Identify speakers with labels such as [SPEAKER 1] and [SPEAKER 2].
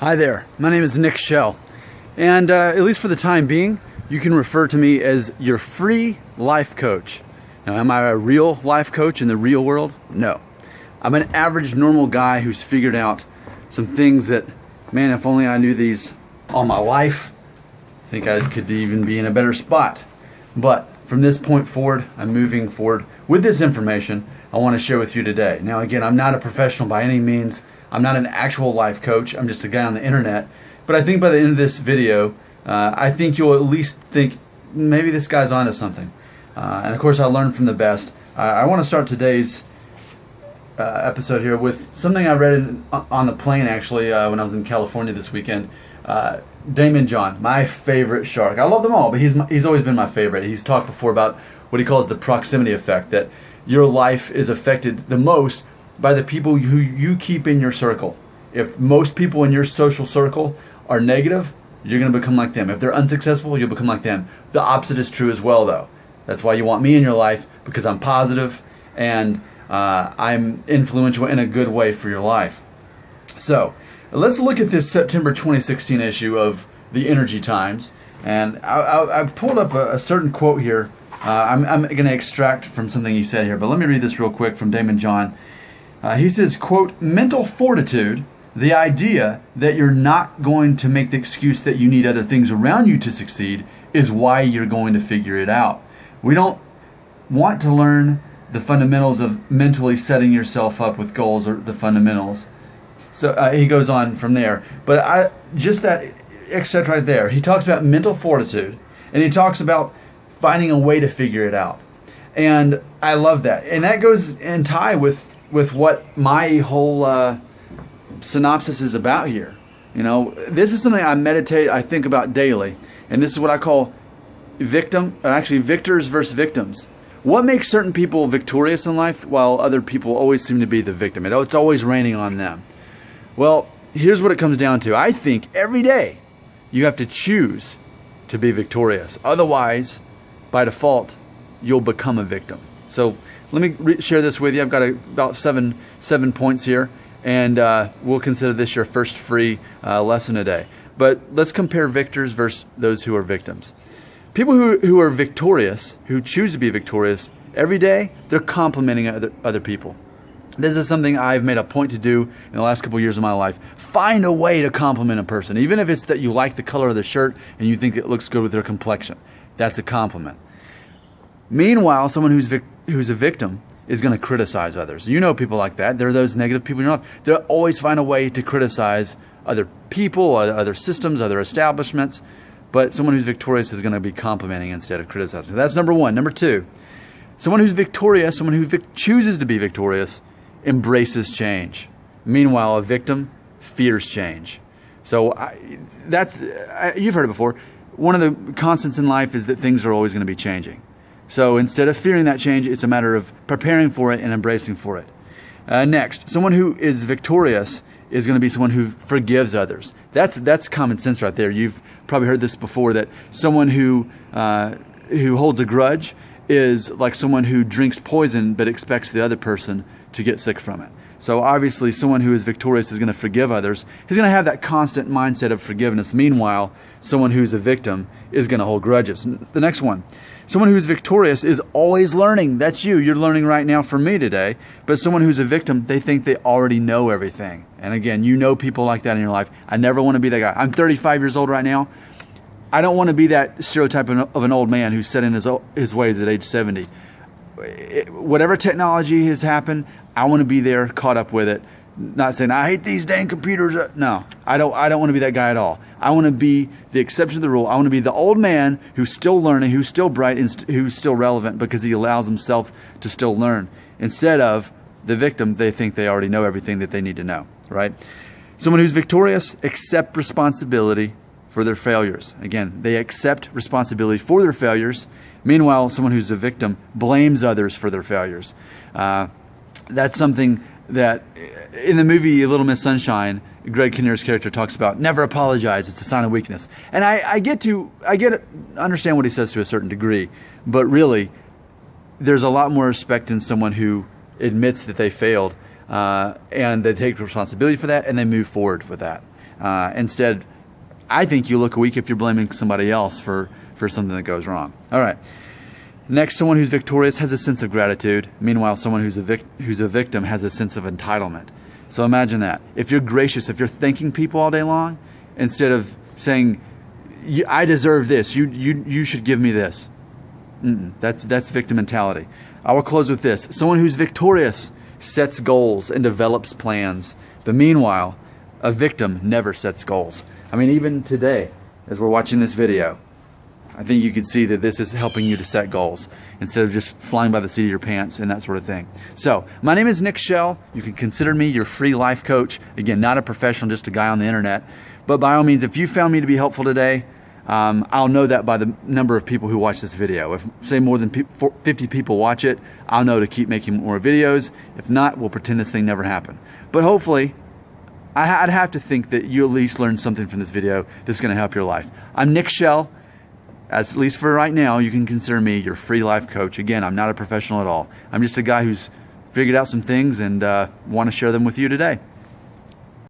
[SPEAKER 1] Hi there, my name is Nick Shell, and at least for the time being, you can refer to me as your free life coach. Now, am I a real life coach in the real world? No. I'm an average, normal guy who's figured out some things that, man, if only I knew these all my life, I think I could even be in a better spot. But from this point forward, I'm moving forward with this information I want to share with you today. Now, again, I'm not a professional by any means. I'm not an actual life coach. I'm just a guy on the internet. But I think by the end of this video, I think you'll at least think maybe this guy's onto something. And of course, I learn from the best. I want to start today's episode here with something I read on the plane, actually, when I was in California this weekend. Daymond John, my favorite shark. I love them all, but he's always been my favorite. He's talked before about what he calls the proximity effect, that your life is affected the most by the people who you keep in your circle. If most people in your social circle are negative, you're going to become like them. If they're unsuccessful, you'll become like them. The opposite is true as well, though. That's why you want me in your life, because I'm positive and I'm influential in a good way for your life. So let's look at this September 2016 issue of the Energy Times. And I pulled up a certain quote here. I'm going to extract from something he said here, but let me read this real quick from Daymond John. He says, quote, "Mental fortitude, the idea that you're not going to make the excuse that you need other things around you to succeed, is why you're going to figure it out. We don't want to learn the fundamentals of mentally setting yourself up with goals, or the fundamentals." So he goes on from there. But just that excerpt right there, he talks about mental fortitude, and he talks about finding a way to figure it out. And I love that. And that goes in tie with what my whole synopsis is about here. You know, this is something I meditate, I think about daily. And this is what I call victors versus victims. What makes certain people victorious in life while other people always seem to be the victim? It's always raining on them. Well, here's what it comes down to. I think every day you have to choose to be victorious. Otherwise, by default, you'll become a victim. So let me share this with you. I've got about seven points here, and we'll consider this your first free lesson today. But let's compare victors versus those who are victims. People who are victorious, who choose to be victorious, every day, they're complimenting other people. This is something I've made a point to do in the last couple of years of my life. Find a way to compliment a person, even if it's that you like the color of the shirt and you think it looks good with their complexion. That's a compliment. Meanwhile, someone who's a victim is going to criticize others. You know people like that. They're those negative people in your life. They'll always find a way to criticize other people, other systems, other establishments. But someone who's victorious is going to be complimenting instead of criticizing. That's number one. Number two, someone who's victorious, someone who chooses to be victorious, embraces change. Meanwhile, a victim fears change. So you've heard it before. One of the constants in life is that things are always going to be changing. So instead of fearing that change, it's a matter of preparing for it and embracing for it. Next, someone who is victorious is going to be someone who forgives others. That's common sense right there. You've probably heard this before, that someone who holds a grudge is like someone who drinks poison but expects the other person to get sick from it. So obviously someone who is victorious is going to forgive others. He's going to have that constant mindset of forgiveness. Meanwhile, someone who's a victim is going to hold grudges. The next one, someone who's victorious is always learning. That's you. You're learning right now from me today. But someone who's a victim, they think they already know everything. And again, you know people like that in your life. I never want to be that guy. I'm 35 years old right now. I don't want to be that stereotype of an old man who's set in his ways at age 70. Whatever technology has happened, I want to be there, caught up with it. Not saying I hate these dang computers. No, I don't want to be that guy at all. I want to be the exception to the rule. I want to be the old man who's still learning, who's still bright, and who's still relevant because he allows himself to still learn. Instead of the victim, they think they already know everything that they need to know. Right? Someone who's victorious accepts responsibility for their failures. Again, they accept responsibility for their failures. Meanwhile, someone who's a victim blames others for their failures. That's something that in the movie Little Miss Sunshine, Greg Kinnear's character talks about never apologize. It's a sign of weakness. And I understand what he says to a certain degree, but really, there's a lot more respect in someone who admits that they failed and they take responsibility for that and they move forward with that. Instead, I think you look weak if you're blaming somebody else for something that goes wrong. All right. Next, someone who's victorious has a sense of gratitude. Meanwhile, someone who's a victim has a sense of entitlement. So imagine that. If you're gracious, if you're thanking people all day long, instead of saying, I deserve this, you should give me this. That's victim mentality. I will close with this. Someone who's victorious sets goals and develops plans. But meanwhile, a victim never sets goals. I mean, even today, as we're watching this video, I think you can see that this is helping you to set goals instead of just flying by the seat of your pants and that sort of thing. So, my name is Nick Shell. You can consider me your free life coach. Again, not a professional, just a guy on the internet. But by all means, if you found me to be helpful today, I'll know that by the number of people who watch this video. If, say, more than 50 people watch it, I'll know to keep making more videos. If not, we'll pretend this thing never happened. But hopefully, I'd have to think that you at least learned something from this video that's going to help your life. I'm Nick Shell. At least for right now, you can consider me your free life coach. Again, I'm not a professional at all. I'm just a guy who's figured out some things and want to share them with you today.